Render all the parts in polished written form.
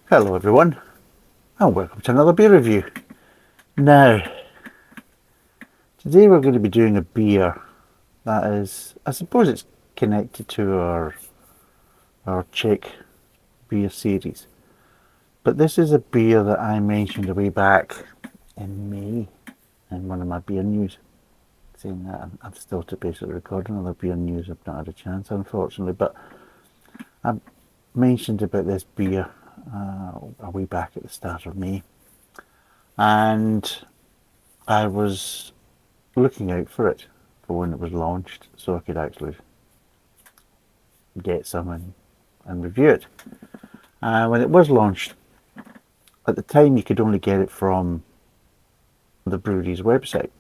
Hello everyone, and welcome to another beer review. Now, today we're going to be doing a beer that is, I suppose it's connected to our Czech beer series. But this is a beer that I mentioned a way back in May in one of my beer news. Saying that I'm still to basically record another beer news. I've not had a chance, unfortunately, but I mentioned about this beer a way back at the start of May, and I was looking out for it for when it was launched so I could actually get some and review it. When it was launched, at the time you could only get it from the brewery's website,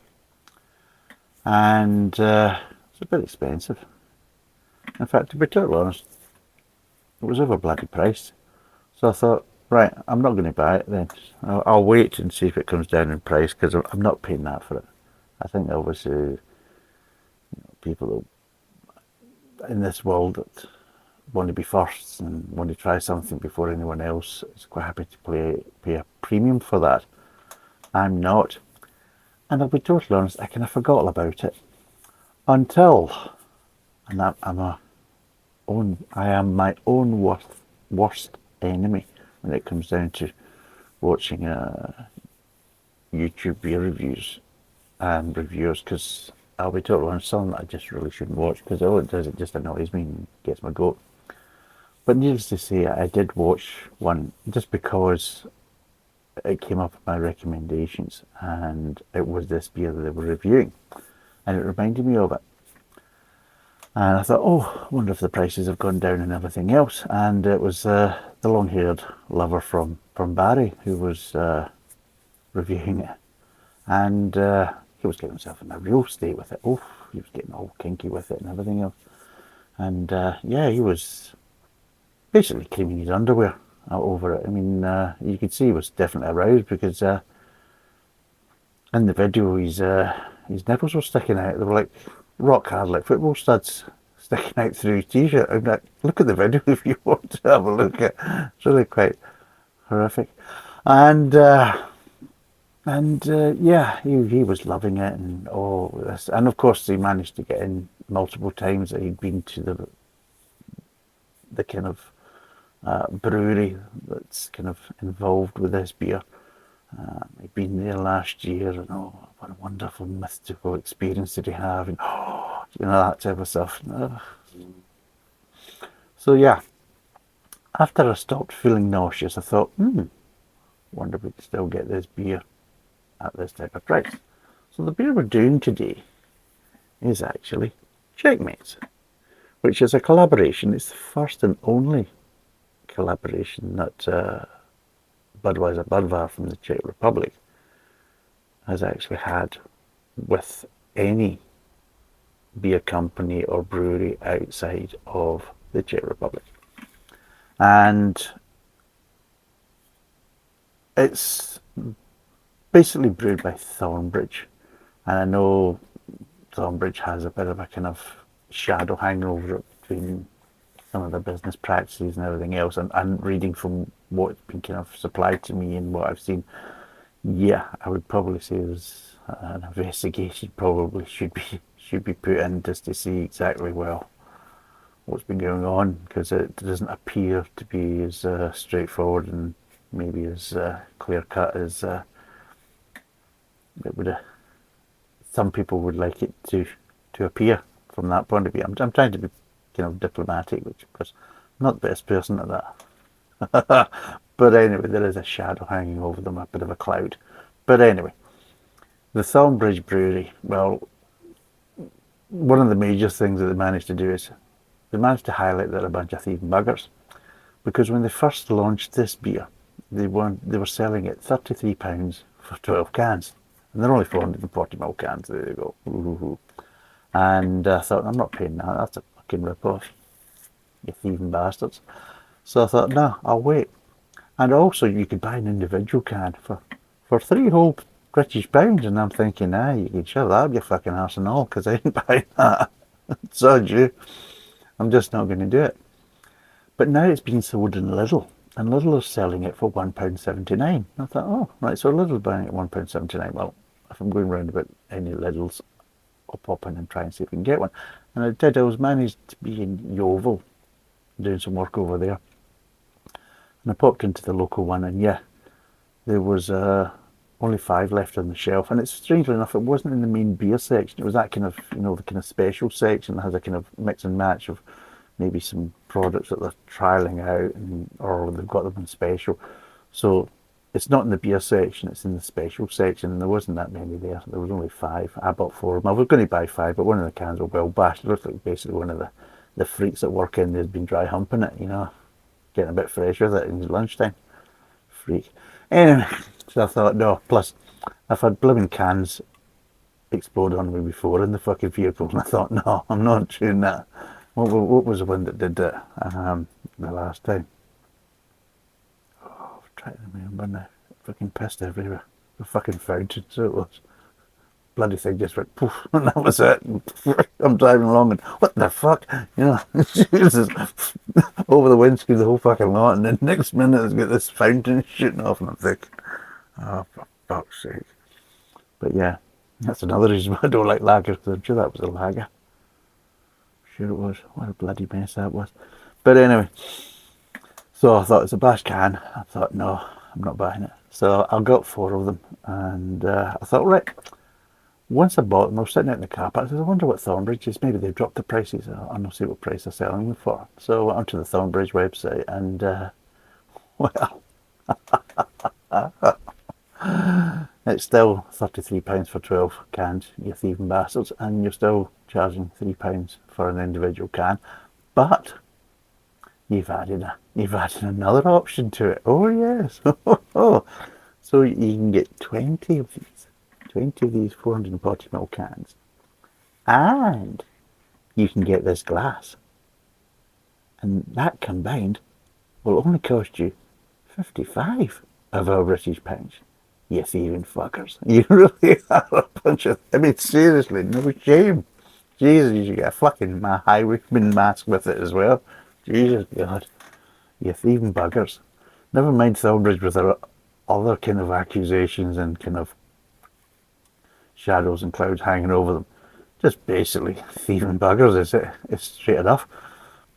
and it's a bit expensive. In fact, to be totally honest, it was over bloody priced. So I thought, right, I'm not going to buy it then. I'll wait and see if it comes down in price, because I'm not paying that for it. I think obviously people in this world that want to be first and want to try something before anyone else is quite happy to pay a premium for that. I'm not. And I'll be totally honest, I kind of forgot all about it until, and I am my own worst enemy when it comes down to watching YouTube beer reviews and reviewers, because I'll be totally honest, some that I just really shouldn't watch, because all it does, it just annoys me and gets my goat. But needless to say, I did watch one just because it came up in my recommendations, and it was this beer that they were reviewing, and it reminded me of it. And I thought, oh, I wonder if the prices have gone down and everything else. And it was the long-haired lover from Barry who was reviewing it. And he was getting himself in a real state with it. Oh, he was getting all kinky with it and everything else. And yeah, he was basically cleaning his underwear over it. I mean, you could see he was definitely aroused, because in the video his nipples were sticking out. They were like rock hard, like football studs sticking out through his t-shirt. I'm like, look at the video if you want to have a look at it. It's really quite horrific. And yeah, he was loving it and all this. And of course he managed to get in multiple times that he'd been to the kind of brewery that's kind of involved with this beer. He'd been there last year, and oh, what a wonderful mystical experience did he have, and oh, that type of stuff. So yeah, after I stopped feeling nauseous, I thought, wonder if we could still get this beer at this type of price. So the beer we're doing today is actually Checkmates, which is a collaboration. It's the first and only collaboration that Budvar from the Czech Republic has actually had with any beer company or brewery outside of the Czech Republic. And it's basically brewed by Thornbridge. And I know Thornbridge has a bit of a kind of shadow hanging over it between some of the business practices and everything else, and reading from what's been kind of supplied to me and what I've seen, yeah, I would probably say there's an investigation probably should be put in just to see exactly what's been going on, because it doesn't appear to be as straightforward and maybe as clear cut as it would. Some people would like it to appear from that point of view. I'm trying to be kind of diplomatic, which of course I'm not the best person at that. But anyway, there is a shadow hanging over them, a bit of a cloud. But anyway, the Thornbridge Brewery, well, one of the major things that they managed to do is they managed to highlight they're a bunch of thieving buggers, because when they first launched this beer, they were selling it £33 for 12 cans, and they're only 440ml cans. There you go. Ooh. And I thought, I'm not paying that. That's a fucking rip-off, you thieving bastards. So I thought, no, I'll wait. And also, you could buy an individual can for 3 whole British pounds, and I'm thinking, you can shove that up your fucking arse and all, because I ain't buying that. So you, I'm just not going to do it. But now it's been sold in Lidl, and Lidl are selling it for £1.79. I thought, oh, right, so Lidl's buying it at £1.79. Well, if I'm going round about any Lidl's, I'll pop in and try and see if we can get one. And I did. I was managed to be in Yeovil doing some work over there. And I popped into the local one, and yeah, there was only 5 left on the shelf. And it's strangely enough, it wasn't in the main beer section. It was that kind of, the kind of special section that has a kind of mix and match of maybe some products that they're trialing out, or they've got them in special. So it's not in the beer section, it's in the special section, and there wasn't that many there. There was only 5. I bought 4 of them. I was going to buy 5, but one of the cans was well bashed. It looked like basically one of the freaks that work in there's been dry humping it, getting a bit fresh with it in lunchtime. Freak. Anyway, so I thought, no, plus I've had blooming cans explode on me before in the fucking vehicle, and I thought, no, I'm not doing that. What was the one that did that the last time? Oh, I'm trying to remember now. Fucking pissed everywhere. The fucking fountain, so it was. Bloody thing just went poof, and that was it. I'm driving along and what the fuck? Jesus, over the windscreen, the whole fucking lot, and then next minute it's got this fountain shooting off, and I'm thinking, oh, for fuck's sake. But yeah, that's another reason why I don't like lagers, because I'm sure that was a lager. Sure it was. What a bloody mess that was. But anyway, so I thought it's a bash can. I thought, no, I'm not buying it. So I got 4 of them, and I thought, right. Once I bought them, I was sitting out in the car park. I said, I wonder what Thornbridge is. Maybe they've dropped the prices. I'll not see what price they're selling them for. So I went onto the Thornbridge website, and well, it's still £33 for 12 cans, you thieving bastards, and you're still charging £3 for an individual can. But you've added another option to it. Oh yes. So you can get 20 of these. 20 of these 440ml cans, and you can get this glass, and that combined will only cost you 55 of our British pounds. You thieving fuckers. You really are a bunch of, seriously, no shame. Jesus, you should get a fucking highwayman mask with it as well. Jesus God, you thieving buggers. Never mind Thornbridge with their other kind of accusations and kind of shadows and clouds hanging over them. Just basically thieving buggers, is it? It's straight enough.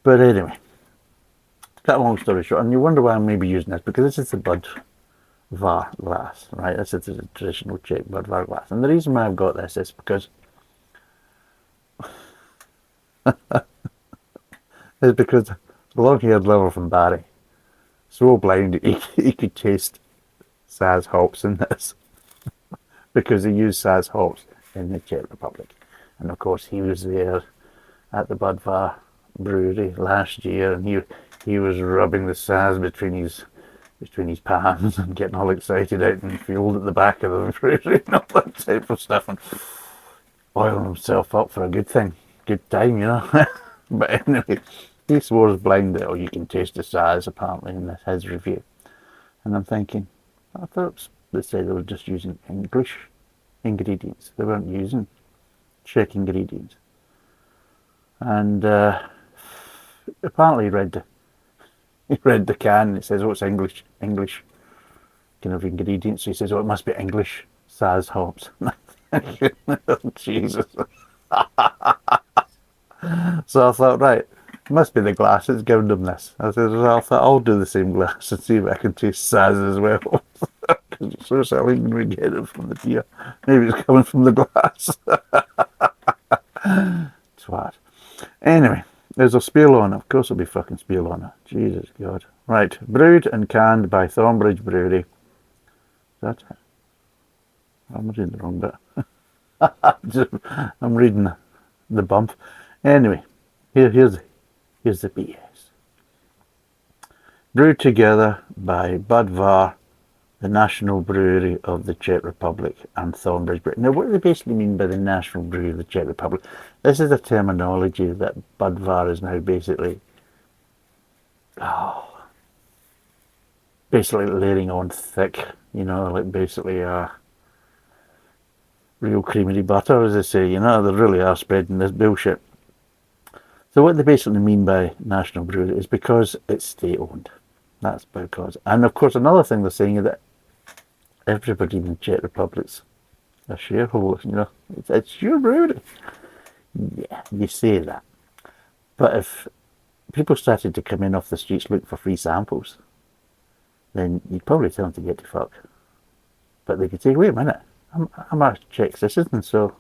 But anyway, to cut a long story short, and you wonder why I'm maybe using this, because this is the Budvar glass, right? This is the traditional Czech Budvar glass. And the reason why I've got this is because the long-haired lover from Barry, so blind he could taste Saz hops in this. Because they use Saz hops in the Czech Republic. And of course he was there at the Budvar brewery last year, and he was rubbing the Saz between his palms and getting all excited out in the field at the back of the brewery and all that type of stuff, and oiling himself up for a good thing. Good time, But anyway, he swore blind that, you can taste the Saz apparently in his review. And I'm thinking, I thought they said they were just using English ingredients. They weren't using Czech ingredients. And apparently he read the can, and it says, it's English kind of ingredients. So he says, it must be English Saz hops. Oh, Jesus. So I thought, right, it must be the glass that's giving them this. I thought, I'll do the same glass and see if I can taste Saz as well. It's so silly when we get it from the beer. Maybe it's coming from the glass. Twat. Anyway, there's a spiel on it. Of course there'll be fucking spiel on it. Jesus God. Right, brewed and canned by Thornbridge Brewery. That's it. I'm reading the wrong bit. I'm reading the bump. Anyway, here's the BS. Brewed together by Budvar, the national brewery of the Czech Republic, and Thornbridge Brewery. Now, what do they basically mean by the national brewery of the Czech Republic? This is a terminology that Budvar is now basically layering on thick, like basically real creamy butter, as they say, they really are spreading this bullshit. So what they basically mean by national brewery is because it's state owned. That's because, and of course, another thing they're saying is that everybody in the Czech Republic's a shareholder. It's your brewery. Yeah, you say that, but if people started to come in off the streets looking for free samples, then you'd probably tell them to get to fuck. But they could say, wait a minute, I'm a Czech citizen, so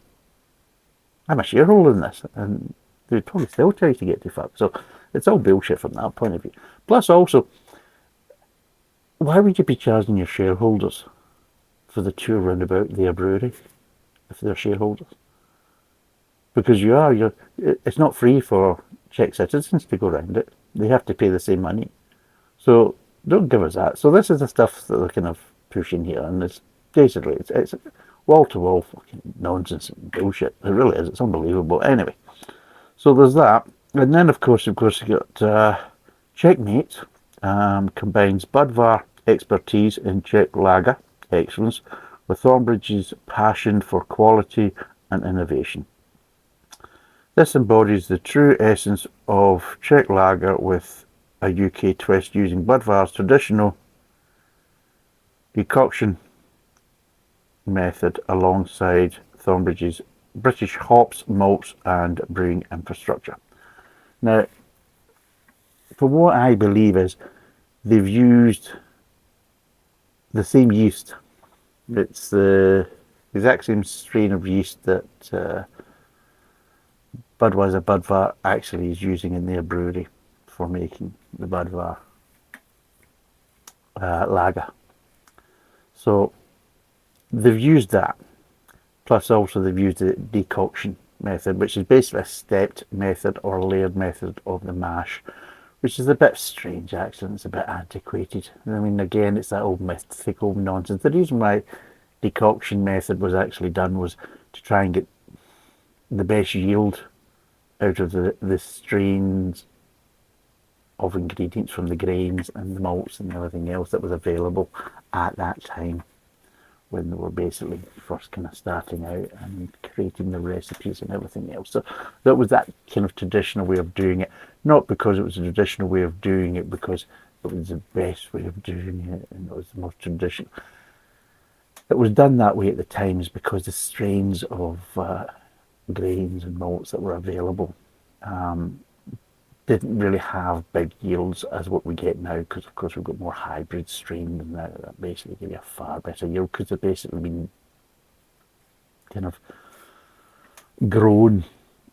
I'm a shareholder in this, and they'd probably still tell you to get to fuck. So it's all bullshit from that point of view. Plus, also, why would you be charging your shareholders for the tour round about their brewery if they're shareholders? Because it's not free for Czech citizens to go around it. They have to pay the same money. So don't give us that. So this is the stuff that they're kind of pushing here, and it's basically it's wall to wall fucking nonsense and bullshit. It really is. It's unbelievable. Anyway, so there's that, and then of course you got Checkmate, combines Budvar expertise in Czech lager excellence with Thornbridge's passion for quality and innovation. This embodies the true essence of Czech lager with a UK twist, using Budvar's traditional decoction method alongside Thornbridge's British hops, malts and brewing infrastructure. Now, from what I believe is they've used the same yeast. It's the exact same strain of yeast that Budvar actually is using in their brewery for making the Budvar lager. So they've used that, plus also they've used the decoction method, which is basically a stepped method or layered method of the mash, which is a bit strange actually. It's a bit antiquated. I mean, again, it's that old mythical nonsense. The reason why decoction method was actually done was to try and get the best yield out of the strains of ingredients from the grains and the malts and everything else that was available at that time, when they were basically first kind of starting out and creating the recipes and everything else. So that was that kind of traditional way of doing it, not because it was a traditional way of doing it, because it was the best way of doing it and it was the most traditional. It was done that way at the times because the strains of grains and malts that were available didn't really have big yields as what we get now, because of course we've got more hybrid strains and that basically give you a far better yield, because they've basically been kind of grown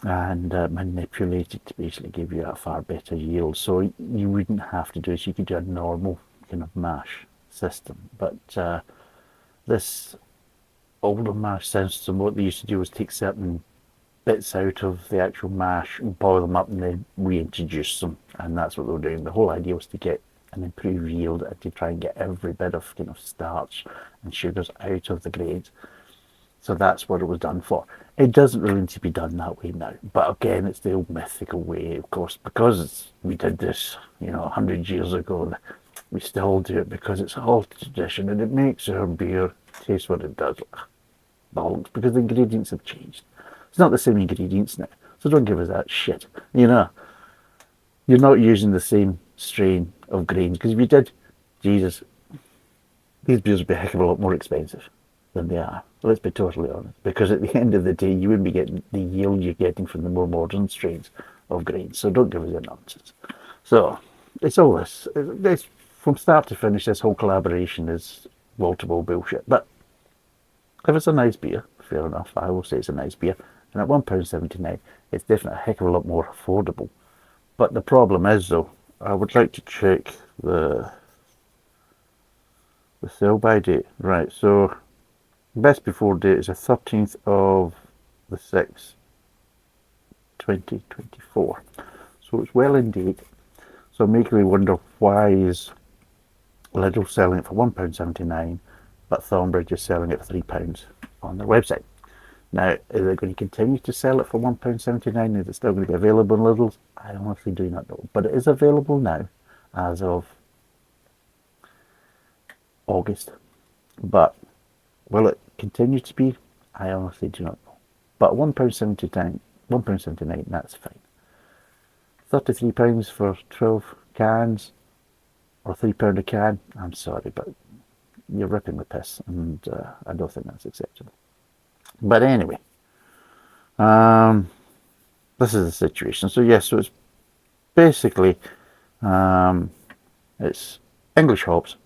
and manipulated to basically give you a far better yield. So you wouldn't have to do this. You could do a normal kind of mash system, but this older mash system, what they used to do was take certain bits out of the actual mash and boil them up and then reintroduce them, and that's what they were doing. The whole idea was to get an improved yield and to try and get every bit of kind of starch and sugars out of the grains. So that's what it was done for. It doesn't really need to be done that way now, but again, it's the old mythical way, of course, because we did this 100 years ago. We still do it because it's all tradition and it makes our beer taste what it does. Bollocks, because the ingredients have changed. It's not the same ingredients now, so don't give us that shit. You're not using the same strain of grains, because if you did, Jesus, these beers would be a heck of a lot more expensive than they are. Let's be totally honest, because at the end of the day, you wouldn't be getting the yield you're getting from the more modern strains of grains. So don't give us that nonsense. So it's all this. It's from start to finish. This whole collaboration is wall-to-wall bullshit. But if it's a nice beer, fair enough. I will say it's a nice beer. And at £1.79, it's definitely a heck of a lot more affordable. But the problem is, though, I would like to check the sell-by date. Right, so best before date is the 13th of the 6th, 2024. So it's well in date. So making me wonder, why is Lidl selling it for £1.79, but Thornbridge is selling it for £3 on their website? Now, are they going to continue to sell it for £1.79? Is it still going to be available in Lidl's? I honestly do not know. But it is available now, as of August. But will it continue to be? I honestly do not know. But £1.79, that's fine. £33 for 12 cans. or £3 a can, I'm sorry, but you're ripping the piss, and I don't think that's acceptable. But anyway, this is the situation. So yes, so it's basically it's English hops,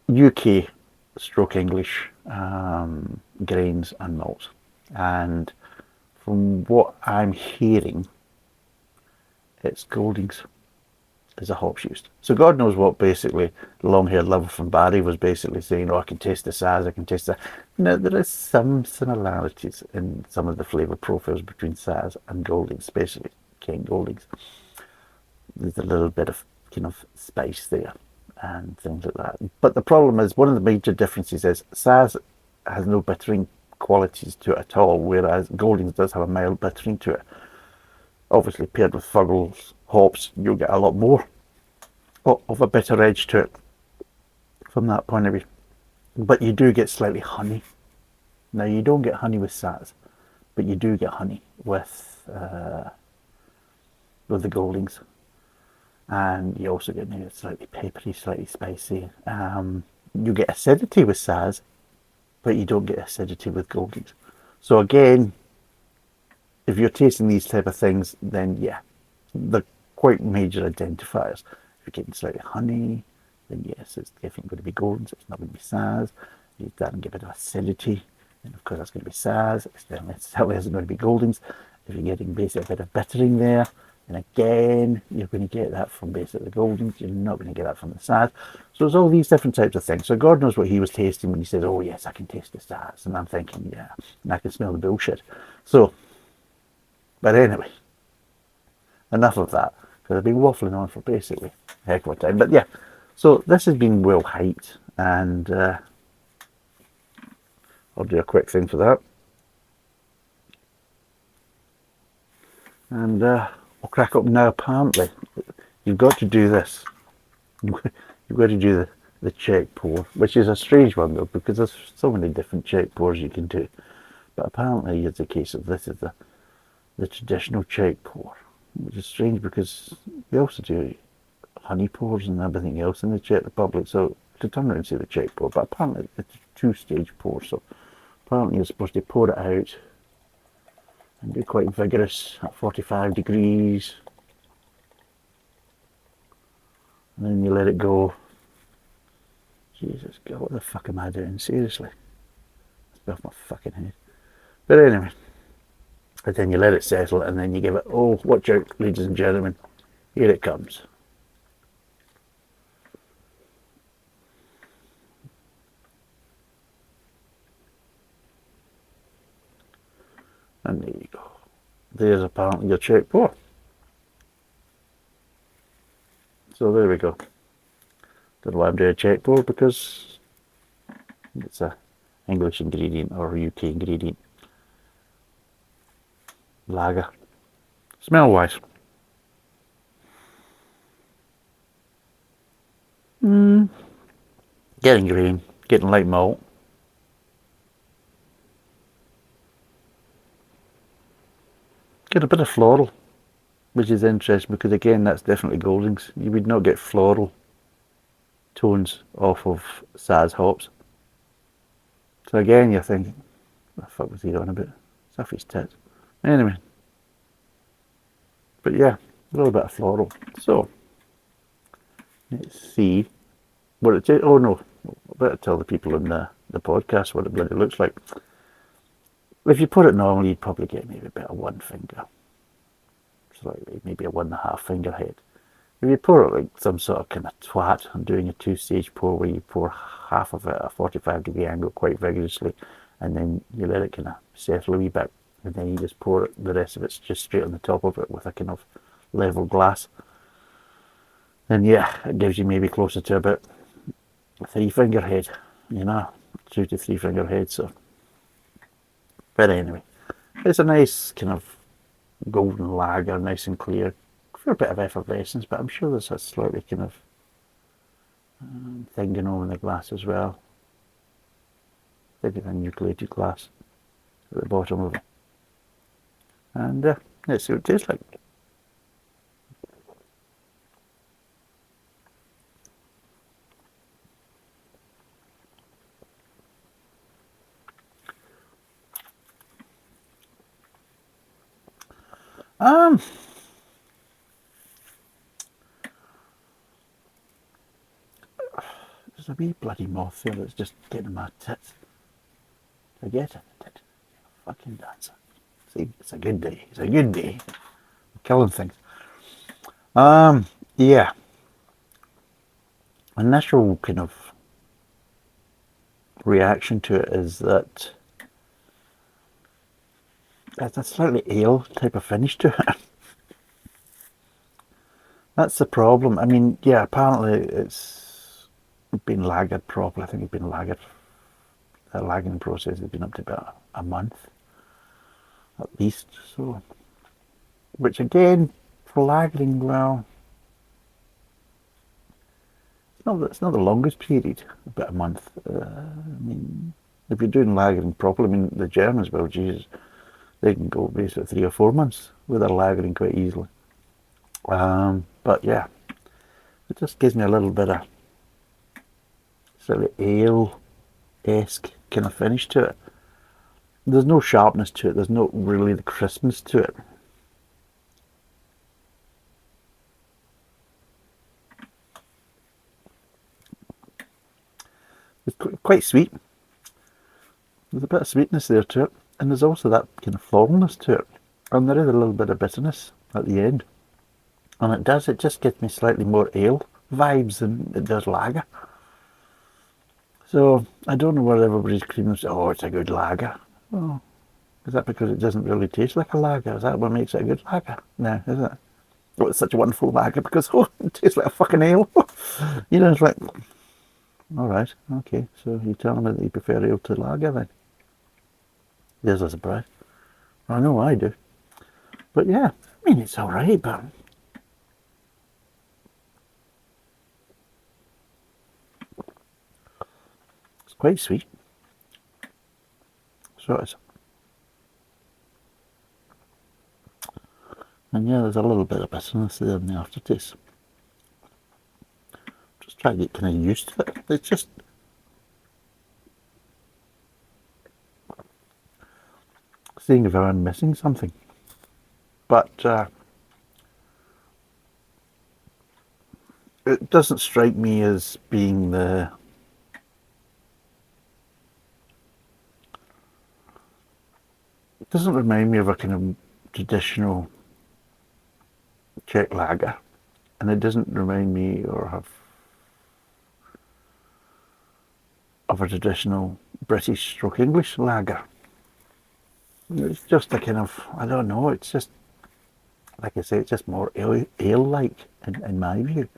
UK stroke English grains and malts, and from what I'm hearing, it's Goldings is the hops used. So God knows what basically the long-haired lover from Barry was basically saying, oh, I can taste the Saz, I can taste that. Now, there is some similarities in some of the flavour profiles between Saz and Goldings, especially Kent Goldings. There's a little bit of kind of spice there and things like that. But the problem is, one of the major differences is Saz has no bittering qualities to it at all, whereas Goldings does have a mild bittering to it. Obviously, paired with Fuggles hops, you'll get a lot more of a bitter edge to it from that point of view. But you do get slightly honey. Now, you don't get honey with Saz, but you do get honey with the Goldings. And you also get maybe slightly peppery, slightly spicy. You get acidity with Saz, but you don't get acidity with Goldings. So again, if you're tasting these type of things, then yeah, they're quite major identifiers. If you're getting slightly honey, then yes, it's definitely going to be Goldings. It's not going to be Saz. You're starting to get a bit of acidity, and of course that's going to be Saz. It certainly isn't going to be Goldings. If you're getting basically a bit of bittering there, and again, you're going to get that from basically the Goldings. You're not going to get that from the Saz. So there's all these different types of things. So God knows what he was tasting when he said, oh yes, I can taste the Saz. And I'm thinking, yeah, and I can smell the bullshit. So, but anyway, enough of that, because I've been waffling on for basically a heck of a time. But yeah, so this has been well hyped, and I'll do a quick thing for that. And I'll crack up now. Apparently, you've got to do this. You've got to do the Czech pour, which is a strange one though, because there's so many different Czech pours you can do. But apparently it's a case of this is the traditional Czech pour, which is strange because they also do honey pours and everything else in the Czech Republic. So to turn around and say the Czech pour, but apparently it's a two-stage pour. So apparently you're supposed to pour it out and be quite vigorous at 45 degrees. And then you let it go. Jesus God, what the fuck am I doing? Seriously. It's off my fucking head. But anyway. And then you let it settle, and then you give it, oh, watch out, ladies and gentlemen. Here it comes. And there you go. There's apparently your Czech pour. So there we go. Don't know why I'm doing a Czech pour, because it's a English ingredient or UK ingredient. Lager. Smell wise. Getting green, getting light malt. Get a bit of floral, which is interesting because again that's definitely Goldings. You would not get floral tones off of Saz hops. So again you're thinking, what the fuck was he on about? It's off his tits. Anyway. But yeah, a little bit of floral. So let's see what it is. Oh no, I better tell the people in the podcast what it bloody looks like. If you put it normally, you'd probably get maybe about one finger. Slightly, maybe a 1.5 finger head. If you pour it like some sort of kind of twat, I'm doing a two-stage pour where you pour half of it at a 45-degree angle quite vigorously, and then you let it kind of settle a wee bit, and then you just pour the rest of it just straight on the top of it with a kind of level glass. And yeah, it gives you maybe closer to about a 3-finger head, 2 to 3 finger head. So, but anyway, it's a nice kind of golden lager, nice and clear, for a bit of effervescence, but I'm sure there's a slightly kind of thing going on in the glass as well. Maybe a nucleated glass at the bottom of it. And let's see what it tastes like. Um, there's a wee bloody moth there that's just getting my tits. I get it. Tit. Fucking dancer. See, it's a good day. It's a good day. I'm killing things. Yeah. Initial kind of reaction to it is that it's a slightly ale type of finish to it. That's the problem. I mean, yeah, apparently it's been lagered properly. I think it's been lagered. The lagging process has been up to about a month at least. So, which again, for lagering, well, it's not the longest period, about a month. I mean, if you're doing lagering properly, I mean, the Germans, well, Jesus, they can go basically 3 or 4 months with their lagering quite easily. But yeah, it just gives me a little bit of sort of ale-esque kind of finish to it. There's no sharpness to it. There's not really the crispness to it. It's quite sweet. There's a bit of sweetness there to it, and there's also that kind of floralness to it, and there is a little bit of bitterness at the end. And it just gives me slightly more ale vibes than it does lager. So I don't know whether everybody's screaming, oh, it's a good lager. Oh, is that because it doesn't really taste like a lager? Is that what makes it a good lager? No, is it? Oh, it's such a wonderful lager because, oh, it tastes like a fucking ale. You know, it's like, all right, okay, so you're telling me that you prefer ale to lager then? There's a surprise. I know I do. But yeah, I mean, it's all right, but it's quite sweet. So it's, and yeah, there's a little bit of bitterness there in the aftertaste. Just try to get kind of used to it. It's just, seeing if I'm missing something. But it doesn't strike me as being the it doesn't remind me of a kind of traditional Czech lager, and it doesn't remind me or have of a traditional British stroke English lager. It's just a kind of, I don't know, it's just, like I say, it's just more ale-like in my view,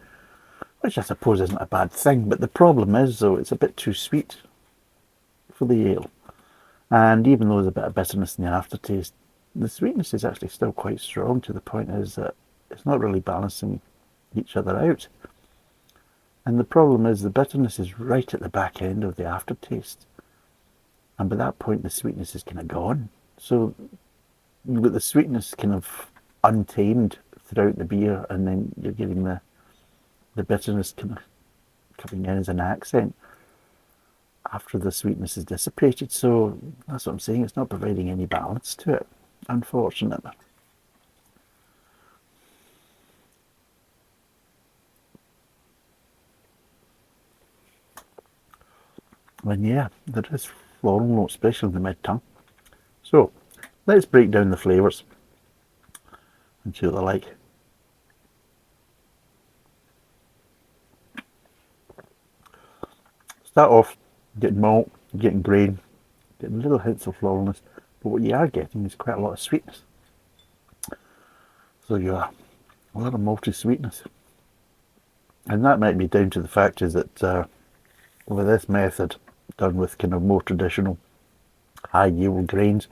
which I suppose isn't a bad thing, but the problem is, though, it's a bit too sweet for the ale. And even though there's a bit of bitterness in the aftertaste, the sweetness is actually still quite strong, to the point is that it's not really balancing each other out. And the problem is the bitterness is right at the back end of the aftertaste. And by that point, the sweetness is kind of gone. So with the sweetness kind of untamed throughout the beer, and then you're getting the bitterness kind of coming in as an accent after the sweetness is dissipated. So that's what I'm saying. It's not providing any balance to it, unfortunately. And yeah, there is floral notes, especially in the mid-tongue. So let's break down the flavours and see what they're like. Start off getting malt, getting grain, getting little hints of floralness, but what you are getting is quite a lot of sweetness. So you are a lot of malty sweetness, and that might be down to the fact is that with this method done with kind of more traditional high yield grains,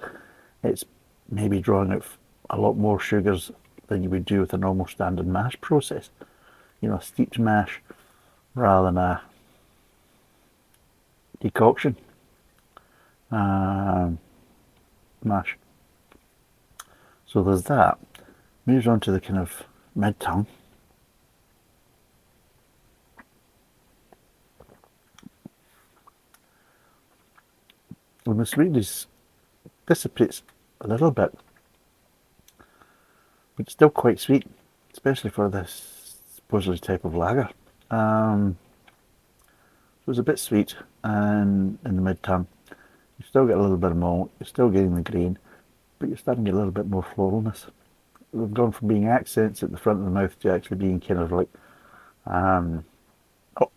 it's maybe drawing out a lot more sugars than you would do with a normal standard mash process. You know, a steeped mash rather than a decoction mash. So there's that. Moves on to the kind of mid tongue. When the sweetness dissipates a little bit, but it's still quite sweet, especially for this supposedly type of lager. It was a bit sweet, and in the mid-term, you still get a little bit of malt, you're still getting the grain, but you're starting to get a little bit more floralness. We've gone from being accents at the front of the mouth to actually being kind of like um,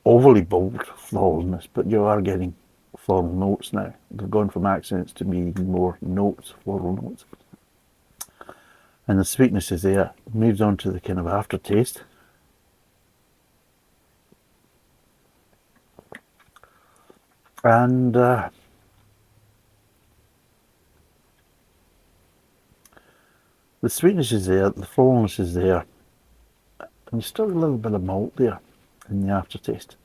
overly bold floralness, but you are getting floral notes now. They've gone from accents to being more notes, floral notes. And the sweetness is there. Moves on to the kind of aftertaste. And the sweetness is there, the floralness is there, and there's still a little bit of malt there in the aftertaste.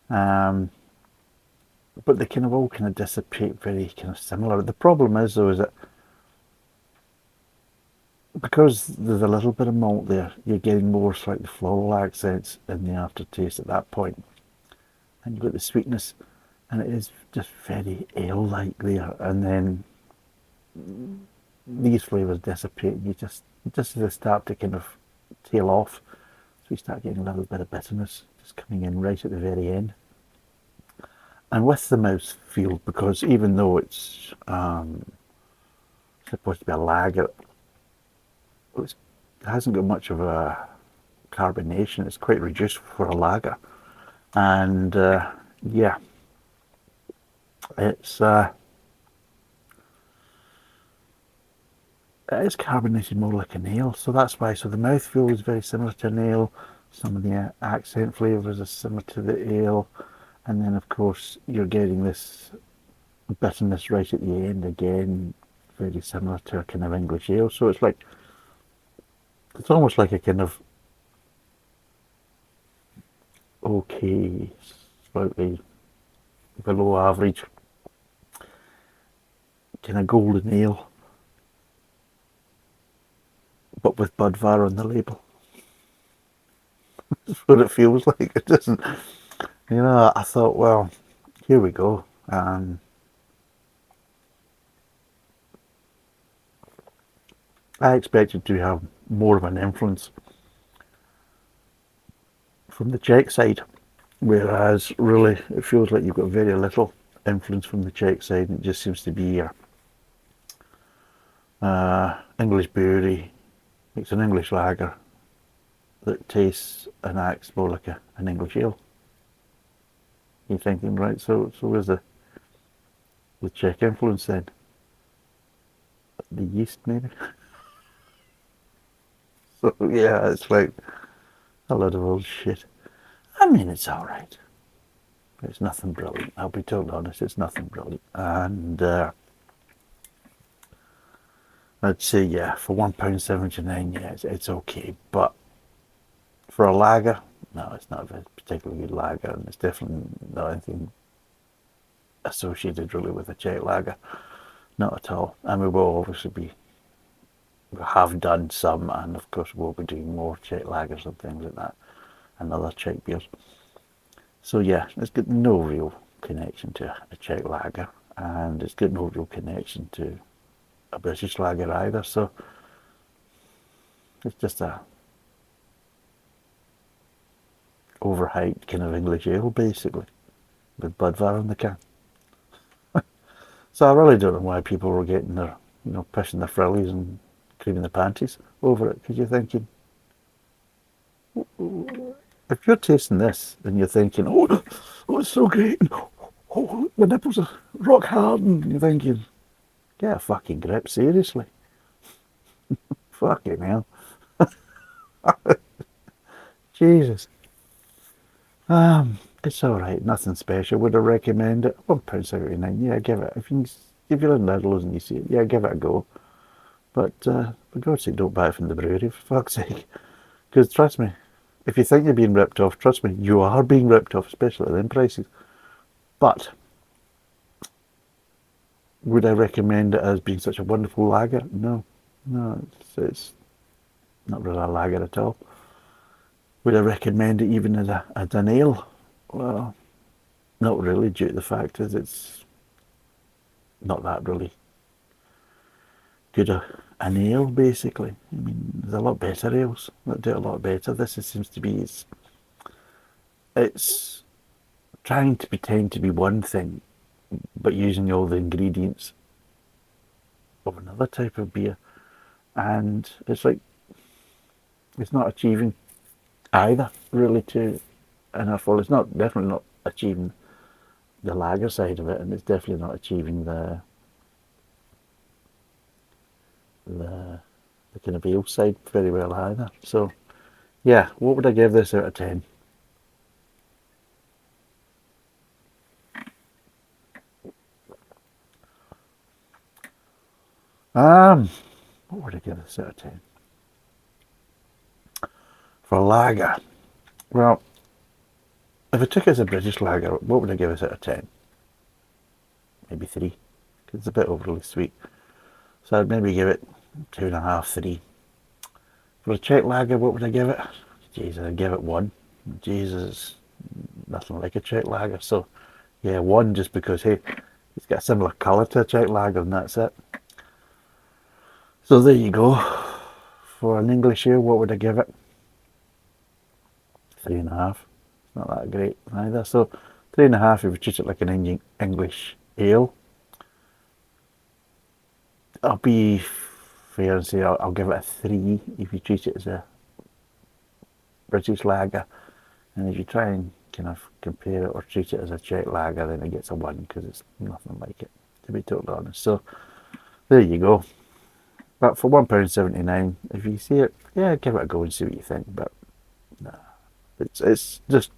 But they kind of all kind of dissipate very kind of similar. The problem is though is that because there's a little bit of malt there, you're getting more slightly floral accents in the aftertaste at that point. And you've got the sweetness, and it is just very ale-like there. And then these flavours dissipate, and just as they start to kind of tail off, so you start getting a little bit of bitterness just coming in right at the very end. And with the mouthfeel, because even though it's supposed to be a lager, it hasn't got much of a carbonation. It's quite reduced for a lager, and yeah, it is carbonated more like an ale. So that's why. So the mouthfeel is very similar to an ale. Some of the accent flavours are similar to the ale, and then of course you're getting this bitterness right at the end again, very similar to a kind of English ale. So it's like, it's almost like a kind of okay, slightly below average kind of golden ale, but with Budvar on the label. That's what it feels like. It doesn't, I thought, well, here we go. I expected to have more of an influence from the Czech side, whereas really it feels like you've got very little influence from the Czech side. It just seems to be a English brewery. It's an English lager that tastes and acts more like an English ale. You're thinking, right, so where's the Czech influence then? The yeast, maybe? So yeah, it's like a lot of old shit. I mean, it's alright. It's nothing brilliant. I'll be totally honest, it's nothing brilliant. And I'd say, yeah, for £1.79, yeah, it's okay. But for a lager, no, it's not a particularly good lager, and it's definitely not anything associated really with a Czech lager. Not at all. And we will obviously we have done some, and of course we'll be doing more Czech lagers and things like that, and other Czech beers. So yeah, it's got no real connection to a Czech lager, and it's got no real connection to a British lager either. So it's just a overhyped kind of English ale, basically, with Budvar on the can. So I really don't know why people were getting their, pushing their frillies and creaming the panties over it, because you're thinking, if you're tasting this and you're thinking, oh, it's so great, and oh, the nipples are rock hard, and you're thinking, get a fucking grip, seriously. Fucking hell. Jesus. It's alright, nothing special. Would I recommend it? £1.79, yeah, give it. If you're in Lidl's and you see it, yeah, give it a go. But for God's sake, don't buy it from the brewery, for fuck's sake. Because trust me, if you think you're being ripped off, trust me, you are being ripped off, especially at them prices. But would I recommend it as being such a wonderful lager? No, it's not really a lager at all. Would I recommend it even as an ale? Well, not really, due to the fact that it's not that really good an ale, basically. I mean, there's a lot better ales that do it a lot better. This seems to be, it's trying to pretend to be one thing, but using all the ingredients of another type of beer. And it's like, it's not achieving either, really, to enough. Well, it's not definitely not achieving the lager side of it, and it's definitely not achieving the kind of ale side very well either. So, yeah, what would I give this out of 10? What would I give this out of 10? For lager, well, if I took it as a British lager, what would I give it out of 10? Maybe 3, because it's a bit overly sweet. So I'd maybe give it 2.5, 3. For a Czech lager, what would I give it? Jesus, I'd give it 1. Jesus, nothing like a Czech lager. So, yeah, 1, just because, hey, it's got a similar colour to a Czech lager, and that's it. So there you go. For an English ale, what would I give it? 3.5. It's not that great either. So 3.5 if you treat it like an English ale. I'll be fair and say I'll give it a 3 if you treat it as a British lager. And if you try and kind of compare it or treat it as a Czech lager, then it gets a 1 because it's nothing like it, to be totally honest. So there you go. But for £1.79, if you see it, yeah, give it a go and see what you think. But nah, it's just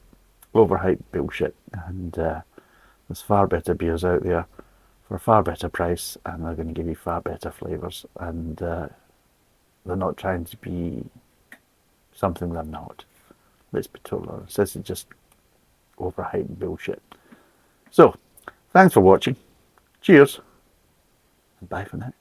overhyped bullshit, and there's far better beers out there for a far better price, and they're going to give you far better flavours, and they're not trying to be something they're not. Let's be totally honest. This is just overhyped bullshit. So, thanks for watching. Cheers, and bye for now.